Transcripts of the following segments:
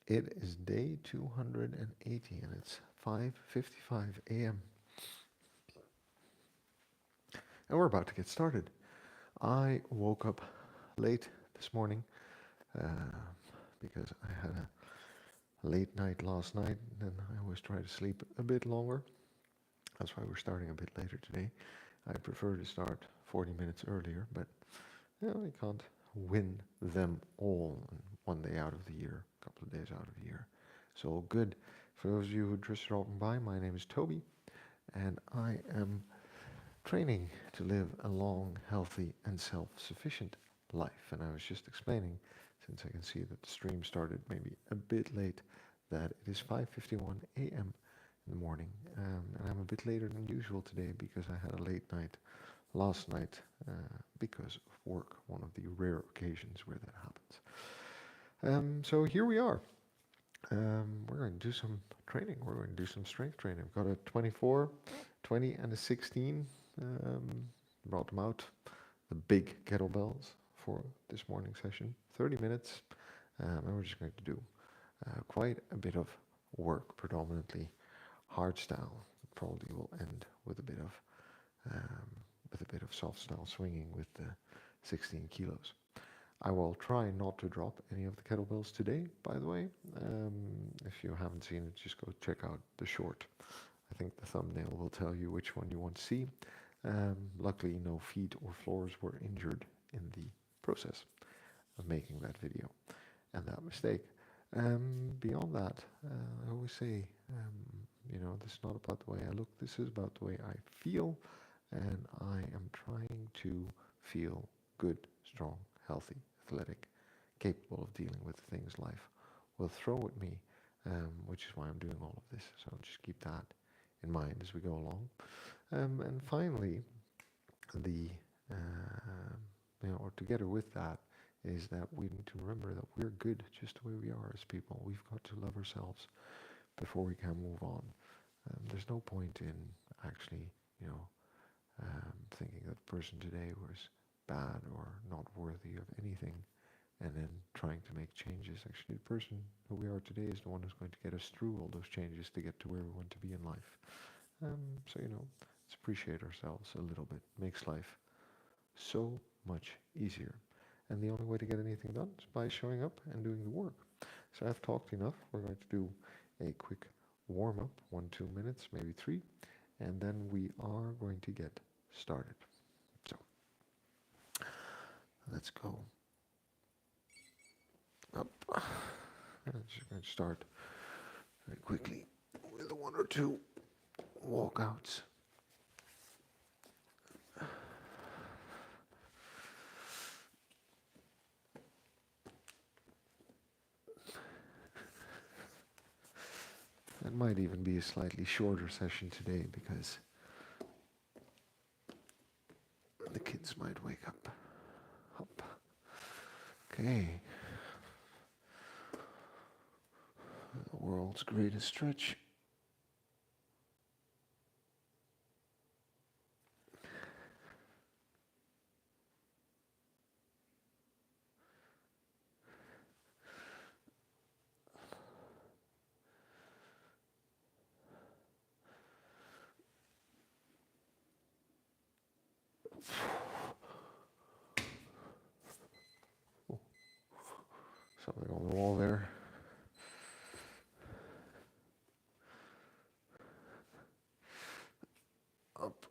It is day 280 and it's 5:55 a.m. and we're about to get started. I woke up late this morning uh, because I had a late night last night and I always try to sleep a bit longer. That's why we're starting a bit later today. I prefer to start 40 minutes earlier, but we can't win them all in one day out of the year, a couple of days out of the year. So good. For those of you who just dropping by, my name is Toby, and I am training to live a long, healthy, and self-sufficient life. And I was just explaining, since I can see that the stream started maybe a bit late, that it is 5:51 a.m. in the morning, and I'm a bit later than usual today because I had a late night last night because of work, one of the rare occasions where that happens. So here we are. We're going to do some training. We're going to do some strength training. We've got a 24, 20, and a 16. Brought them out, the big kettlebells for this morning session. 30 minutes, and we're just going to do quite a bit of work, predominantly hard style. Probably will end with a bit of soft style swinging with the 16 kilos. I will try not to drop any of the kettlebells today, by the way. If you haven't seen it, just go check out the short. I think the thumbnail will tell you which one you want to see. Luckily, no feet or floors were injured in the process of making that video and that mistake. Beyond that, I always say, this is not about the way I look, this is about the way I feel, and I am trying to feel good, strong, healthy, athletic, capable of dealing with the things life will throw at me, which is why I'm doing all of this. So just keep that in mind as we go along. And finally, or together with that, is that we need to remember that we're good just the way we are as people. We've got to love ourselves before we can move on. There's no point in actually, thinking that the person today was bad or not worthy of anything and then trying to make changes. Actually, the person who we are today is the one who's going to get us through all those changes to get to where we want to be in life. So, let's appreciate ourselves a little bit. Makes life so much easier. And the only way to get anything done is by showing up and doing the work. So I've talked enough. We're going to do a quick warm-up, 1-2 minutes, maybe 3, and then we are going to get started. So let's go up. I'm just going to start very quickly with 1 or 2 walkouts. It might even be a slightly shorter session today because the kids might wake up. Up. Okay. The world's greatest stretch. Something on the wall there. Up.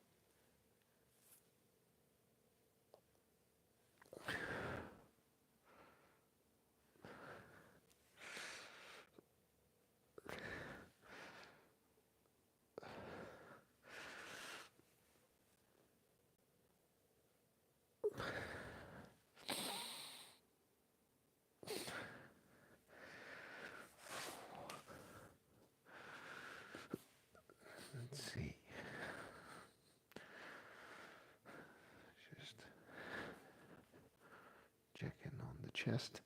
Let's see. Just check in on the chest.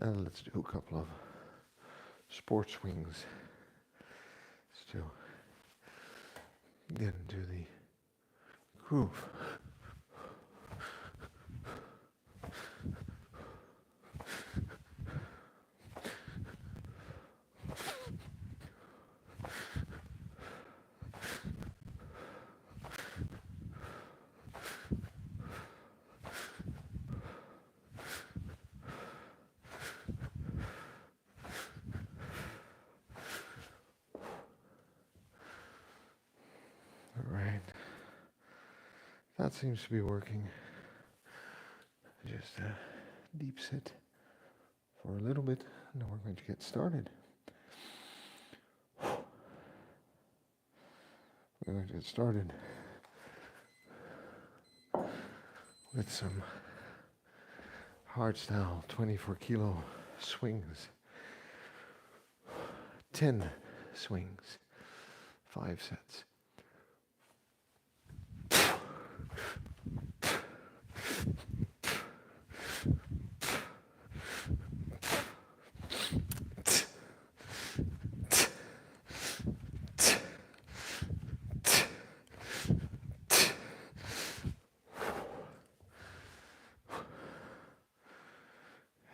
And let's do a couple of sports swings. Still get into the groove. All right. That seems to be working. Just a deep sit for a little bit, and then we're going to get started. We're going to get started with some hardstyle 24-kilo swings. 10 swings, 5 sets.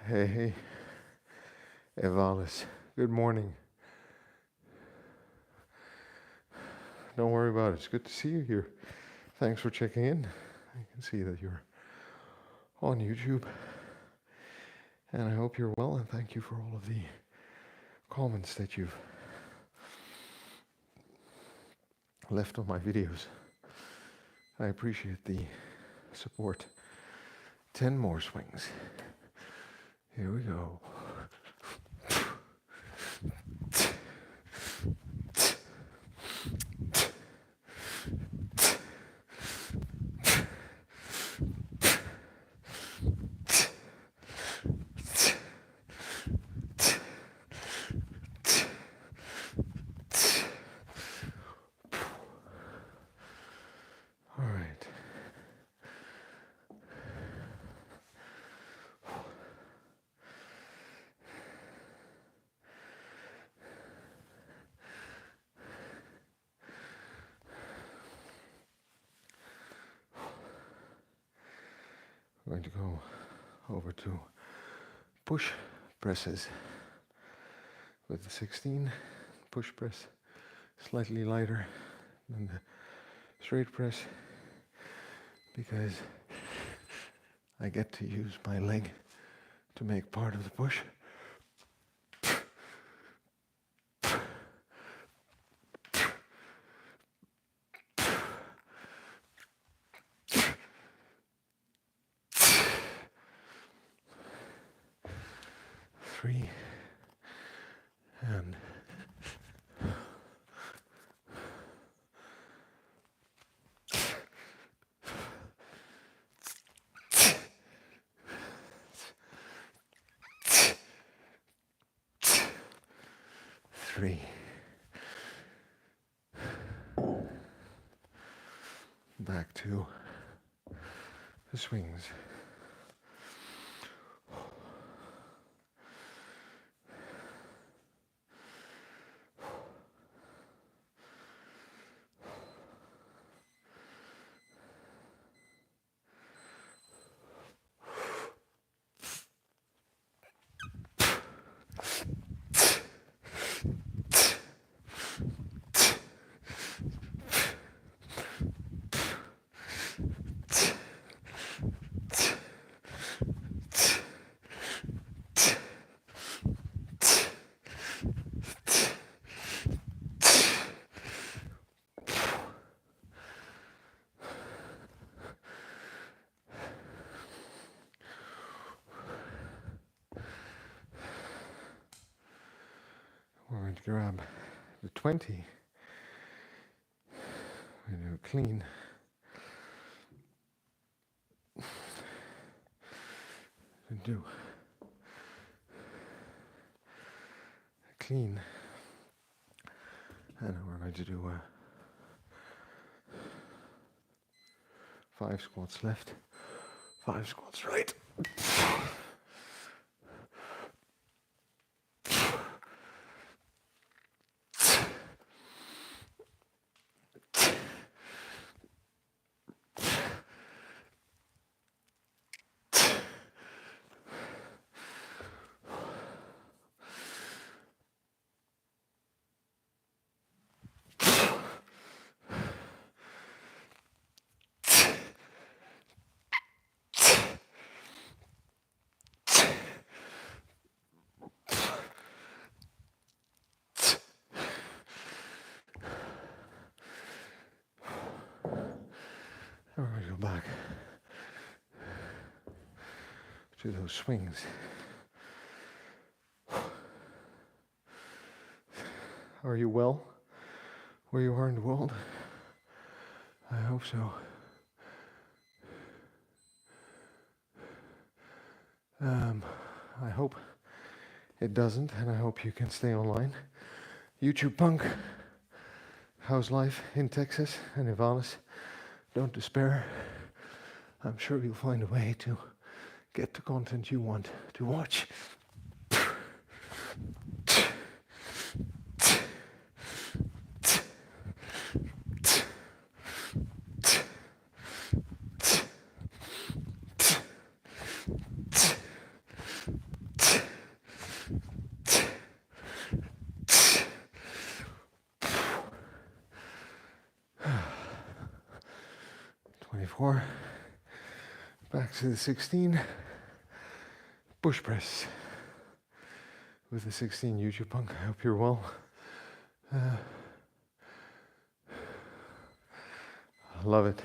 Hey, Evalis, good morning. Don't worry about it, it's good to see you here. Thanks for checking in. I can see that you're on YouTube. And I hope you're well, and thank you for all of the comments that you've left on my videos. I appreciate the support. 10 more swings. Here we go. All right. We're going to go over to push presses with the 16 push press, slightly lighter than the straight press, because I get to use my leg to make part of the push. Three and 3. Back to the swings. We're going to grab the 20. We're going to do a clean. And do a clean. And we're going to do 5 squats left, 5 squats right. And we're going to go back to those swings. Are you well where you are in the world? I hope so. I hope it doesn't, and I hope you can stay online. YouTube punk, how's life in Texas and Ivana's? Don't despair. I'm sure you'll find a way to get the content you want to watch. Back to the 16 push press with the 16 YouTube punk. I hope you're well. I love it.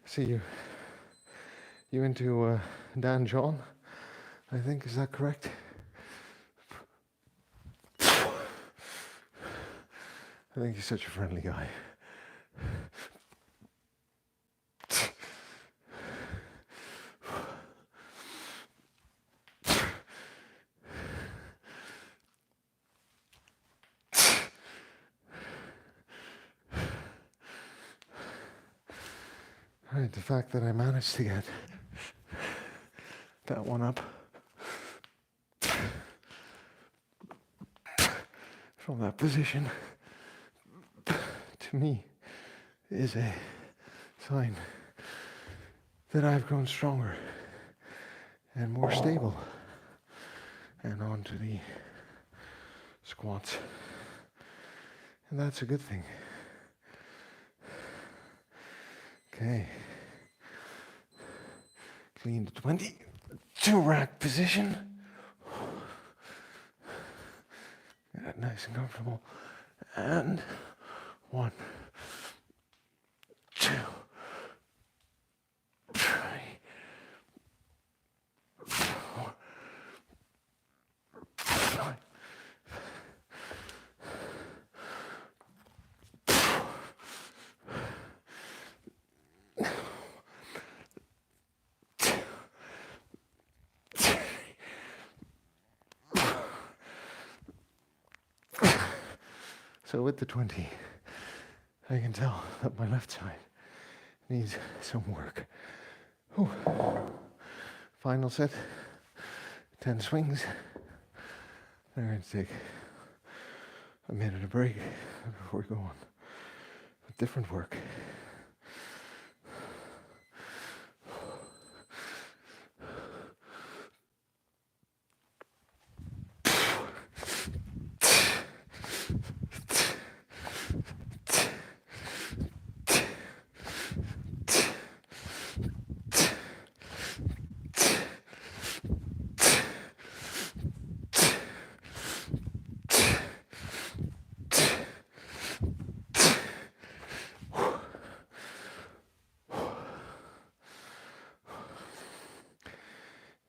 See you into Dan John, I think, is that correct? I think he's such a friendly guy. Right, the fact that I managed to get that one up from that position, to me, is a sign that I've grown stronger and more stable. And on to the squats. And that's a good thing. Okay. Clean to 20. 2 rack position. Get that nice and comfortable. And 1, 2, 3, 4, 5. So with the 20, I can tell that my left side needs some work. Whew. Final set, 10 swings. I'm going to take a minute of break before we go on with different work.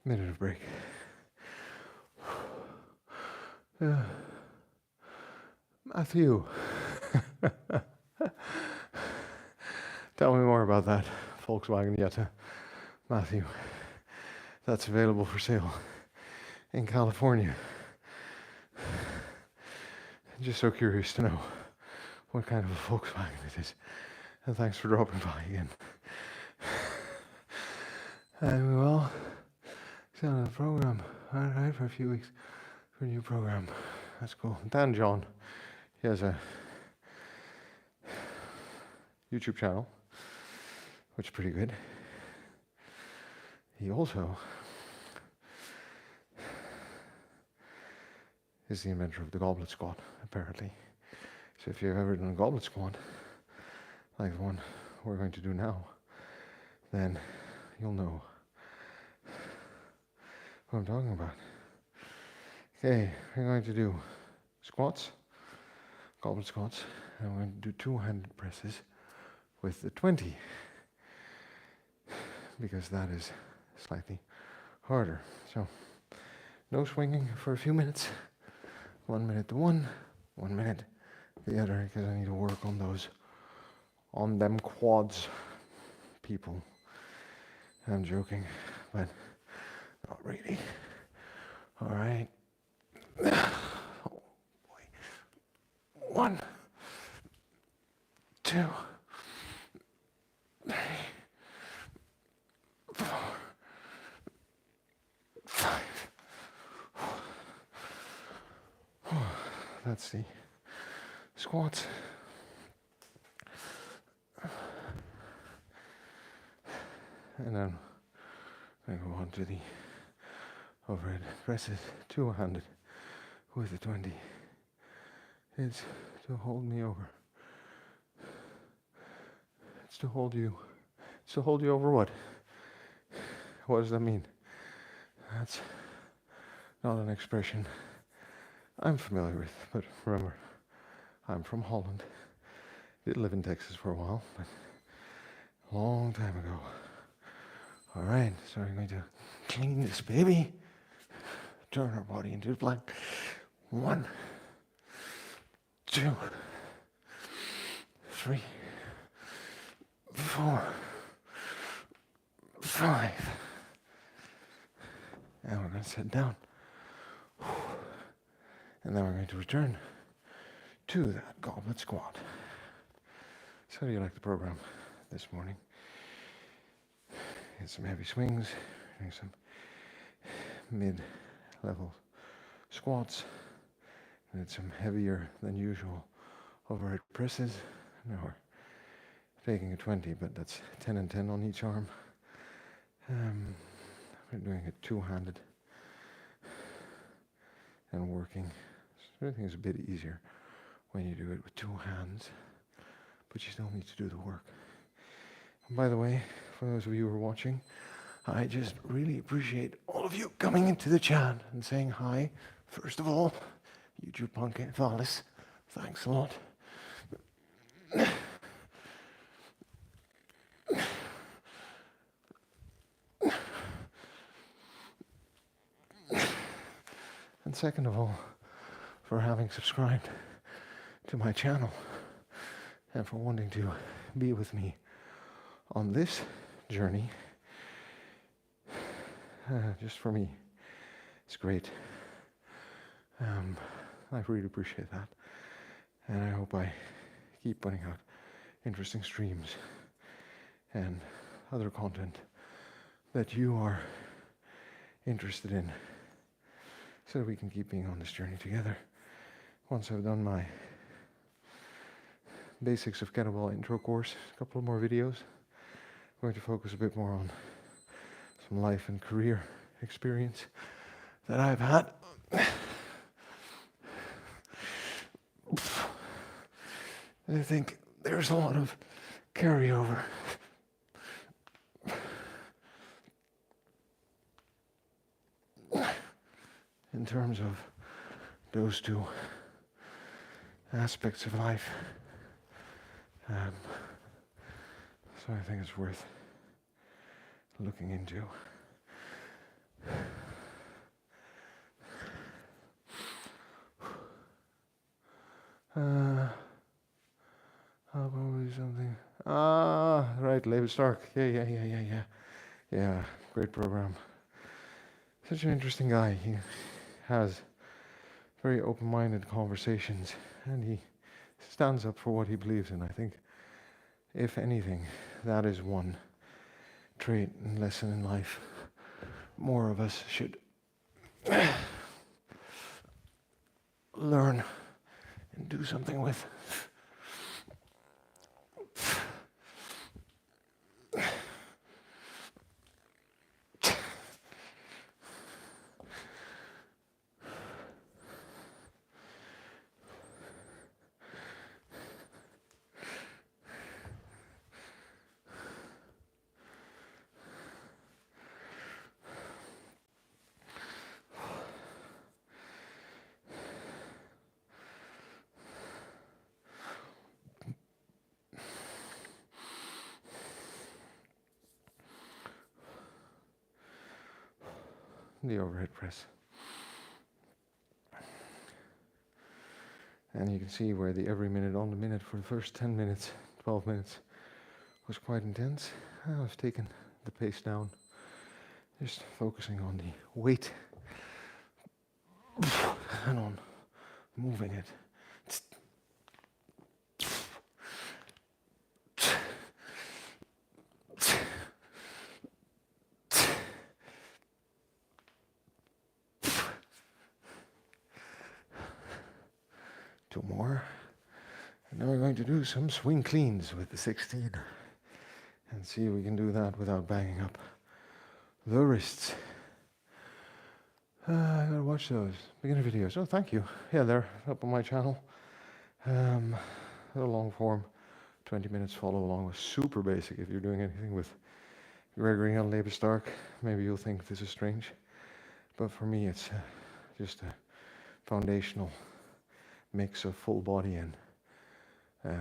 Minute of break. Matthew, tell me more about that Volkswagen Jetta, Matthew. That's available for sale in California. Just so curious to know what kind of a Volkswagen it is. And thanks for dropping by again. And well, it's on a program, alright, for a few weeks for a new program. That's cool. Dan John, he has a YouTube channel, which is pretty good. He also is the inventor of the goblet squat, apparently. So if you've ever done a goblet squat, like the one we're going to do now, then you'll know what I'm talking about. Okay, we're going to do squats, goblet squats, and we're going to do 2-handed presses with the 20. because that is slightly harder. So no swinging for a few minutes. 1 minute to one, 1 minute the other, because I need to work on them quads, people. I'm joking, but not really. All right. Oh boy. 1, 2, 3, 4, 5. That's the squats. And then I go on to the overhead presses, two-handed with the 20. It's to hold me over. It's to hold you. It's to hold you over what? What does that mean? That's not an expression I'm familiar with, but remember, I'm from Holland. Did live in Texas for a while, but a long time ago. All right, so we're going to clean this baby, turn our body into the plank. 1, 2, 3, 4, 5. And we're going to sit down. And then we're going to return to that goblet squat. So how do you like the program this morning? Get some heavy swings, doing some mid-level squats, and some heavier than usual overhead presses. Now we're taking a 20, but that's 10 and 10 on each arm. We're doing it two-handed and working. So everything is a bit easier when you do it with 2 hands, but you still need to do the work. And by the way, for those of you who are watching, I just really appreciate all of you coming into the chat and saying hi. First of all, YouTube Punk Valis, thanks a lot. And second of all, for having subscribed to my channel and for wanting to be with me on this journey. Just for me, it's great. I really appreciate that. And I hope I keep putting out interesting streams and other content that you are interested in, so that we can keep being on this journey together. Once I've done my basics of kettlebell intro course, a couple more videos, I'm going to focus a bit more on some life and career experience that I've had. I think there's a lot of carryover. In terms of those two aspects of life. So I think it's worth looking into. Probably something. Right, David Stark. Yeah, great program. Such an interesting guy. He has very open-minded conversations, and he stands up for what he believes in. I think, if anything, that is one trait and lesson in life more of us should learn and do something with. the overhead press. And you can see where the every minute on the minute for the first 10 minutes, 12 minutes was quite intense. I've taken the pace down, just focusing on the weight and on moving it. 2 more. And now we're going to do some swing cleans with the 16 and see if we can do that without banging up the wrists. I gotta watch those beginner videos. Oh, thank you. Yeah, they're up on my channel. They're long form, 20 minutes follow along with super basic. If you're doing anything with Gregory on Labor Stark, maybe you'll think this is strange. But for me, it's just a foundational mix of full body and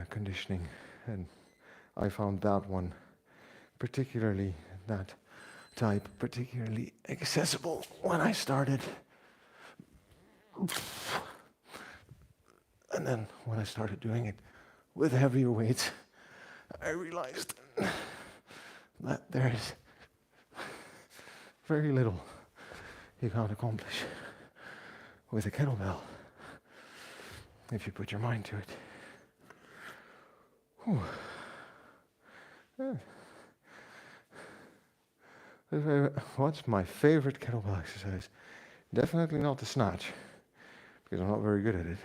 conditioning. And I found that one particularly, that type particularly accessible when I started. And then when I started doing it with heavier weights, I realized that there is very little you can't accomplish with a kettlebell if you put your mind to it. What's my favorite kettlebell exercise? Definitely not the snatch, because I'm not very good at it.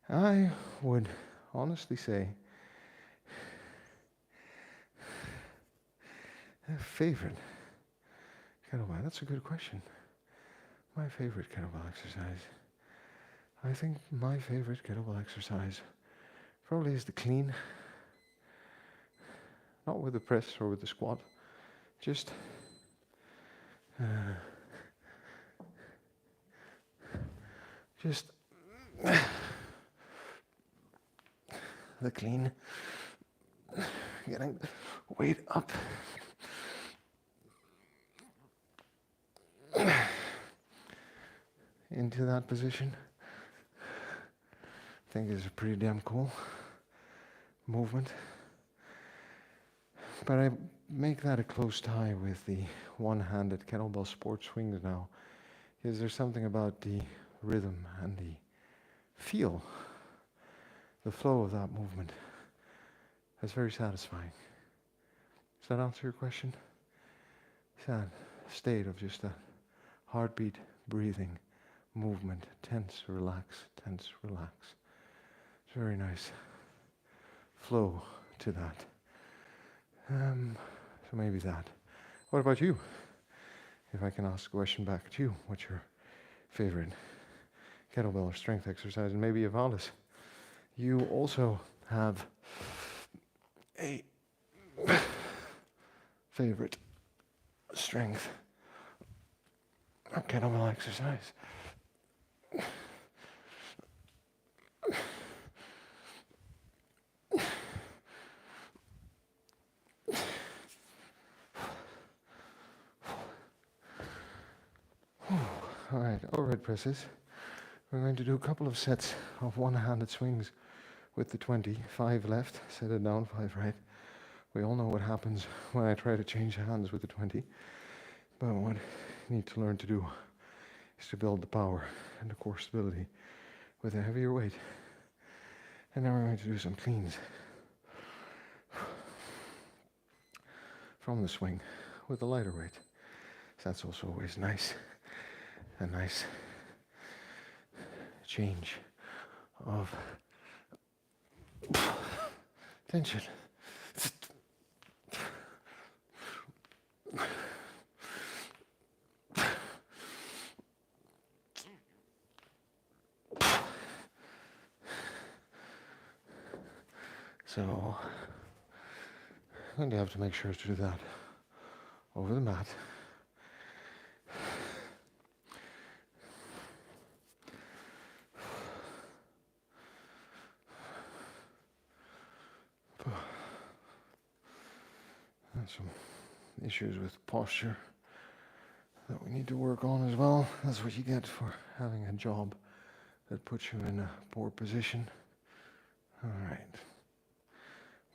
I would honestly say favorite kettlebell. That's a good question. My favorite kettlebell exercise. I think my favorite kettlebell exercise probably is the clean. Not with the press or with the squat. Just the clean. Getting weight up. Into that position. I think is a pretty damn cool movement. But I make that a close tie with the one-handed kettlebell sport swings now, because there's something about the rhythm and the feel, the flow of that movement that's very satisfying. Does that answer your question? It's that state of just a heartbeat, breathing, movement, tense, relax, tense, relax. It's very nice flow to that. So maybe that. What about you? If I can ask a question back at you, what's your favorite kettlebell or strength exercise? And maybe Evalis, you also have a favorite strength or kettlebell exercise. All right, overhead presses. We're going to do a couple of sets of one-handed swings with the 20. 5 left, set it down, 5 right. We all know what happens when I try to change hands with the 20. But what you need to learn to do is to build the power and the core stability with a heavier weight. And now we're going to do some cleans from the swing with a lighter weight. So that's also always nice. A nice change of tension. So I'm going to have to make sure to do that over the mat. Some issues with posture that we need to work on as well. That's what you get for having a job that puts you in a poor position. All right.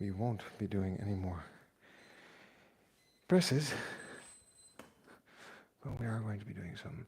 We won't be doing any more presses, but we are going to be doing some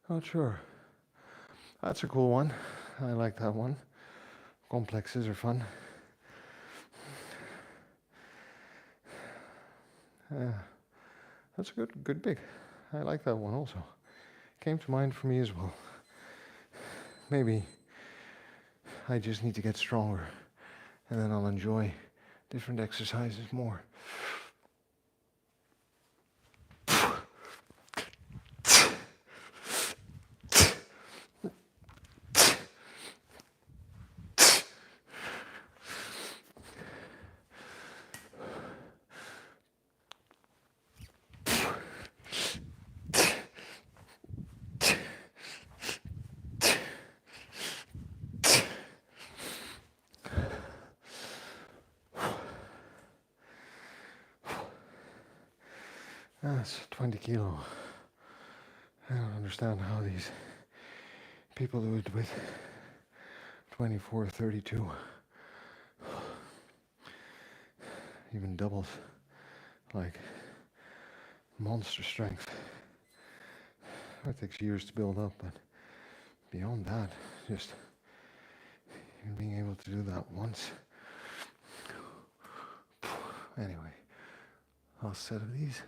not sure. That's a cool one. I like that one. Complexes are fun. That's a good big. I like that one also. Came to mind for me as well. Maybe I just need to get stronger, and then I'll enjoy different exercises more. That's 20 kilo. I don't understand how these people do it with 24, 32. Even doubles. Like monster strength. It takes years to build up, but beyond that, just even being able to do that once. Anyway, last set of these.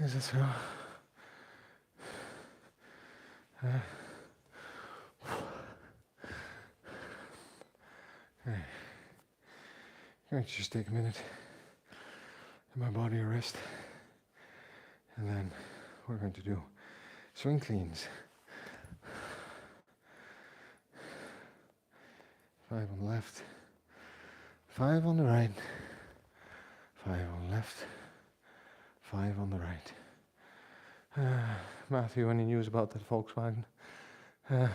Is it so? Okay. Going to just take a minute, let my body rest, and then we're going to do swing cleans. 5 on the left, 5 on the right, 5 on the left, 5 on the right. Matthew, any news about that Volkswagen? Hand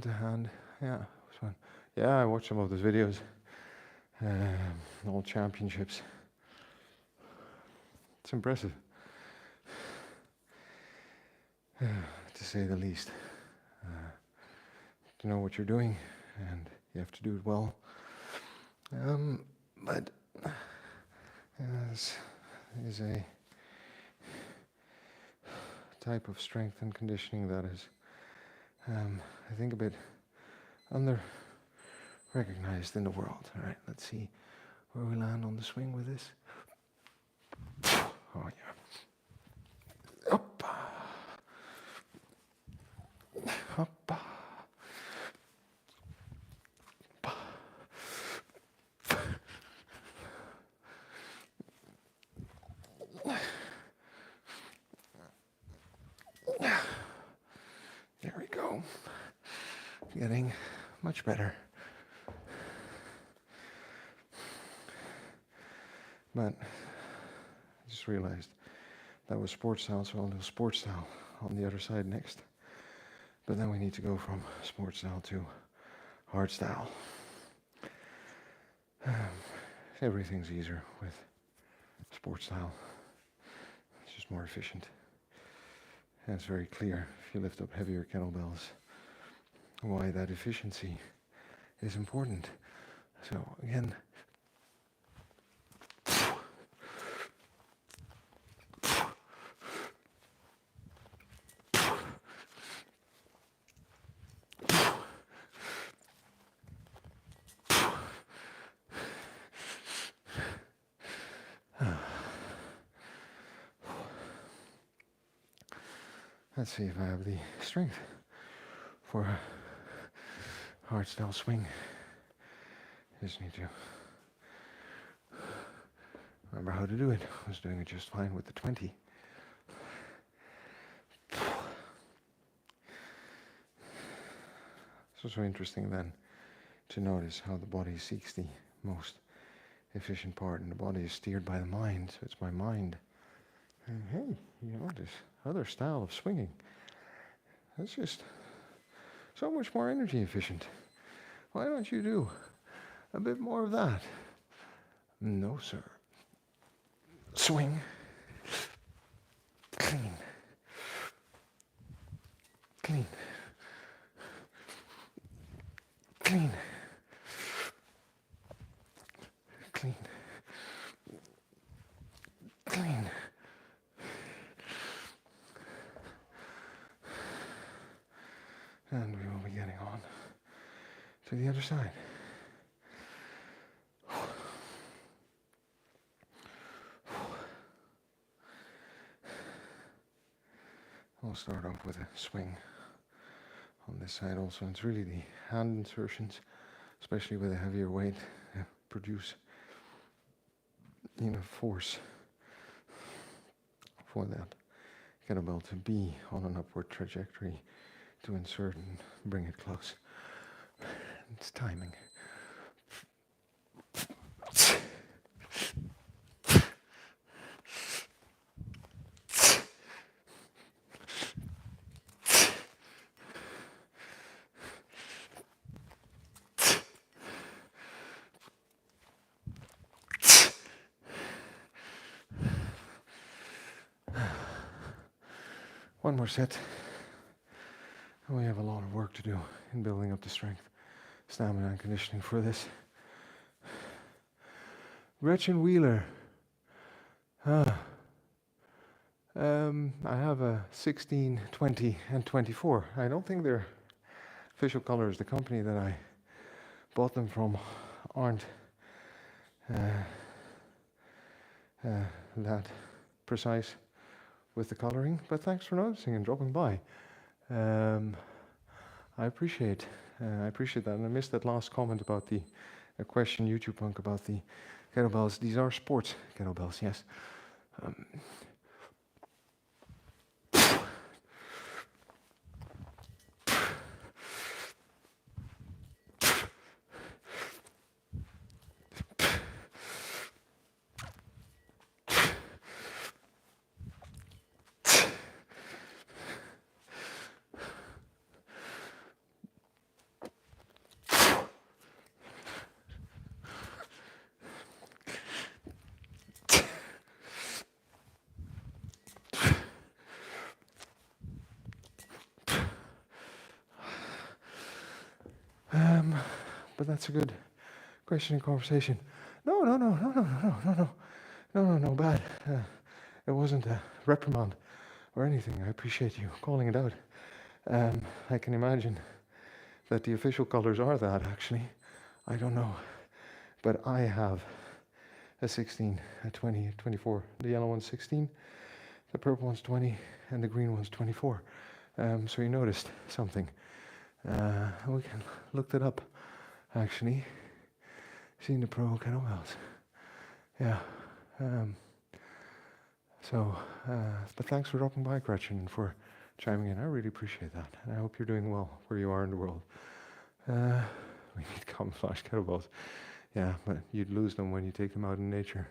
to hand, yeah, it was fun. Yeah, I watched some of those videos, all championships. It's impressive, to say the least. To know what you're doing, and you have to do it well. But this is a type of strength and conditioning that is, I think, a bit under-recognized in the world. All right, let's see where we land on the swing with this. Oh yeah. Up. Up. There we go. Getting much better. But I just realized that was sports style, so I'll do sports style on the other side next. But then we need to go from sports style to hard style. Everything's easier with sport style. It's just more efficient. And it's very clear if you lift up heavier kettlebells why that efficiency is important. So again, let's see if I have the strength for a hard style swing. Just need to remember how to do it. I was doing it just fine with the 20. It's also interesting then to notice how the body seeks the most efficient part, and the body is steered by the mind, so it's my mind. And hey, you know, this other style of swinging, that's just so much more energy efficient. Why don't you do a bit more of that? No, sir. Swing. Clean. Clean. Clean. Clean. Clean. And we will be getting on to the other side. I'll start off with a swing on this side also. It's really the hand insertions, especially with a heavier weight, produce enough force for that kettlebell to be on an upward trajectory to insert and bring it close. It's timing. One more set. We have a lot of work to do in building up the strength, stamina, and conditioning for this. Gretchen Wheeler. I have a 16, 20, and 24. I don't think they're official colors. The company that I bought them from aren't that precise with the coloring, but thanks for noticing and dropping by. I appreciate that, and I missed that last comment about the question YouTube punk about the kettlebells. These are sports kettlebells, yes. But that's a good question and conversation. No, bad. It wasn't a reprimand or anything. I appreciate you calling it out. I can imagine that the official colors are that, actually. I don't know. But I have a 16, a 20, a 24. The yellow one's 16, the purple one's 20, and the green one's 24. So you noticed something. We can look that up, actually. Seen the pro kettlebells. Yeah. But thanks for dropping by, Gretchen, and for chiming in. I really appreciate that. And I hope you're doing well where you are in the world. We need camouflage kettlebells. Yeah, but you'd lose them when you take them out in nature.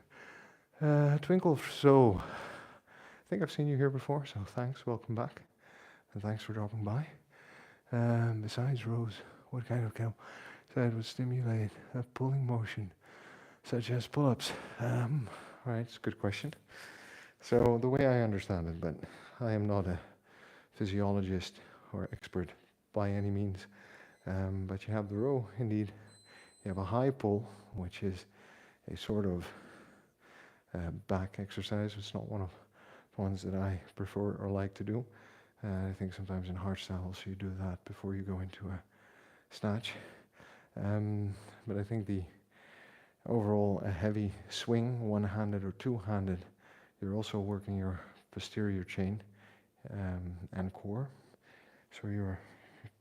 Twinkle, so I think I've seen you here before, so thanks, welcome back. And thanks for dropping by. Besides Rose, what kind of kettle said would stimulate a pulling motion such as pull-ups? Right, it's a good question. So the way I understand it, but I am not a physiologist or expert by any means, but you have the row, indeed. You have a high pull, which is a sort of back exercise. It's not one of the ones that I prefer or like to do. I think sometimes in hardstyles you do that before you go into a snatch. But I think the overall a heavy swing, one-handed or two-handed, you're also working your posterior chain and core. So your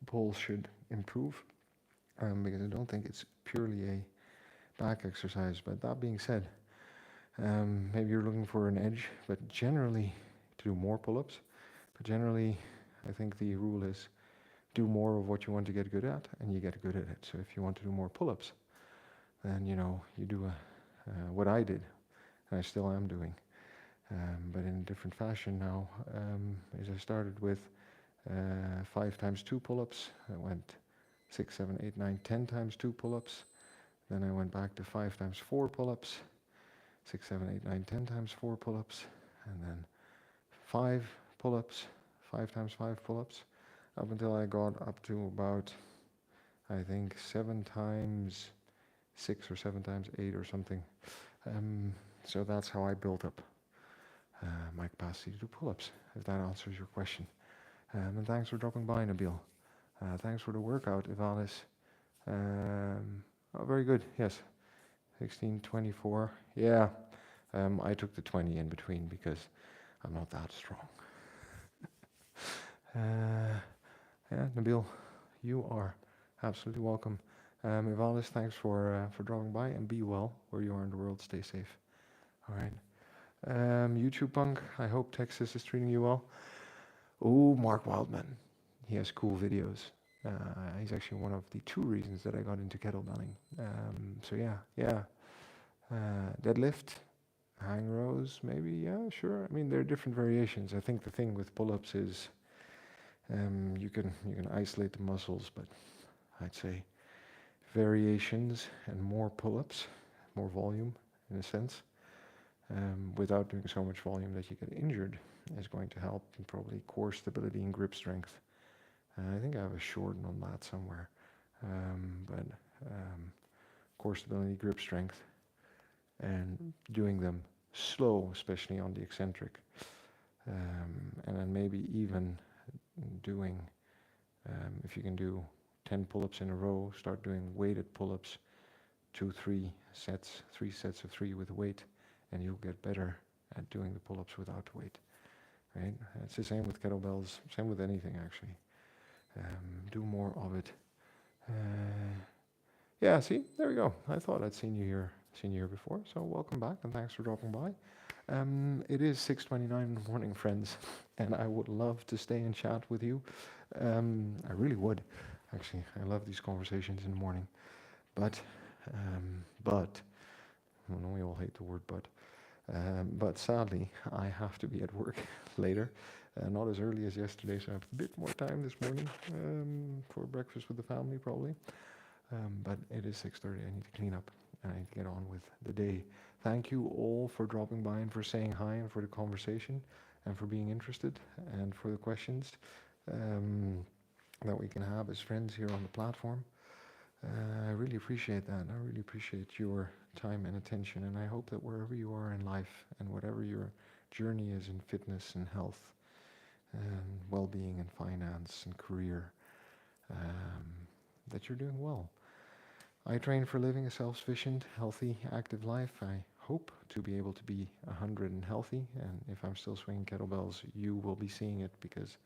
pull should improve because I don't think it's purely a back exercise. But that being said, maybe you're looking for an edge, but generally to do more pull-ups. But generally, I think the rule is do more of what you want to get good at, and you get good at it. So if you want to do more pull-ups, then you do what I did, and I still am doing, but in a different fashion now. As I started with 5 times 2 pull-ups, I went 6, 7, 8, 9, 10 times 2 pull-ups. Then I went back to 5 times 4 pull-ups, 6, 7, 8, 9, 10 times 4 pull-ups, and then 5 pull-ups, 5 times 5 pull-ups, up until I got up to about, I think, 7 times 6 or 7 times 8 or something. So that's how I built up my capacity to do pull-ups, if that answers your question. And thanks for dropping by, Nabil. Thanks for the workout, Ivalis. Oh, very good, yes. 16:24. Yeah, I took the 20 in between because I'm not that strong. Yeah, Nabil, you are absolutely welcome. Ivalis, thanks for dropping by, and be well where you are in the world. Stay safe. All right. YouTube Punk, I hope Texas is treating you well. Oh, Mark Wildman. He has cool videos. He's actually one of the 2 reasons that I got into kettlebelling. So yeah. Deadlift, hang rows, maybe, yeah, sure. I mean, there are different variations. I think the thing with pull-ups is you can isolate the muscles, but I'd say variations and more pull-ups, more volume in a sense, without doing so much volume that you get injured, is going to help, and probably core stability and grip strength. I think I have a shorten on that somewhere, but core stability, grip strength, and doing them slow, especially on the eccentric, and then maybe even doing, if you can do 10 pull-ups in a row, start doing weighted pull-ups, 3 sets of 3 with weight, and you'll get better at doing the pull-ups without weight, right? It's the same with kettlebells, same with anything actually. Do more of it. Yeah, see, there we go. I thought I'd seen you here before, so welcome back and thanks for dropping by. It is 6:29 in the morning, friends, and I would love to stay and chat with you. I really would, actually. I love these conversations in the morning. But, well, no, we all hate the word but sadly, I have to be at work later. Not as early as yesterday, so I have a bit more time this morning for breakfast with the family, probably. But it is 6:30. I need to clean up and I need to get on with the day. Thank you all for dropping by and for saying hi and for the conversation and for being interested and for the questions that we can have as friends here on the platform. I really appreciate that. I really appreciate your time and attention, and I hope that wherever you are in life and whatever your journey is in fitness and health and well-being and finance and career, that you're doing well. I train for living a self-sufficient, healthy, active life. I hope to be able to be 100 and healthy, and if I'm still swinging kettlebells, you will be seeing it because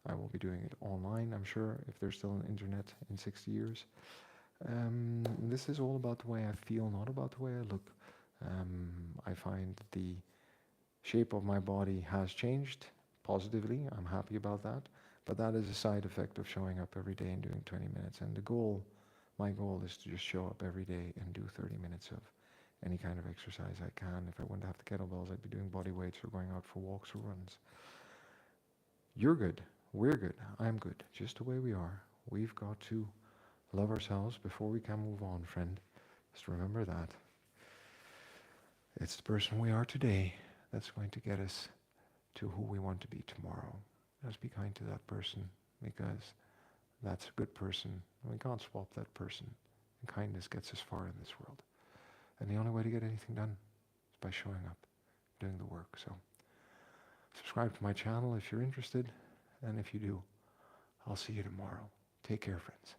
I will be doing it online, I'm sure, if there's still an internet in 60 years. This is all about the way I feel, not about the way I look. I find the shape of my body has changed positively. I'm happy about that. But that is a side effect of showing up every day and doing 20 minutes. And my goal is to just show up every day and do 30 minutes of any kind of exercise I can. If I wouldn't have the kettlebells, I'd be doing body weights or going out for walks or runs. You're good. We're good. I'm good. Just the way we are. We've got to love ourselves before we can move on, friend. Just remember that. It's the person we are today that's going to get us to who we want to be tomorrow. Let's be kind to that person, because that's a good person. We can't swap that person. And kindness gets us far in this world. And the only way to get anything done is by showing up, doing the work. So subscribe to my channel if you're interested. And if you do, I'll see you tomorrow. Take care, friends.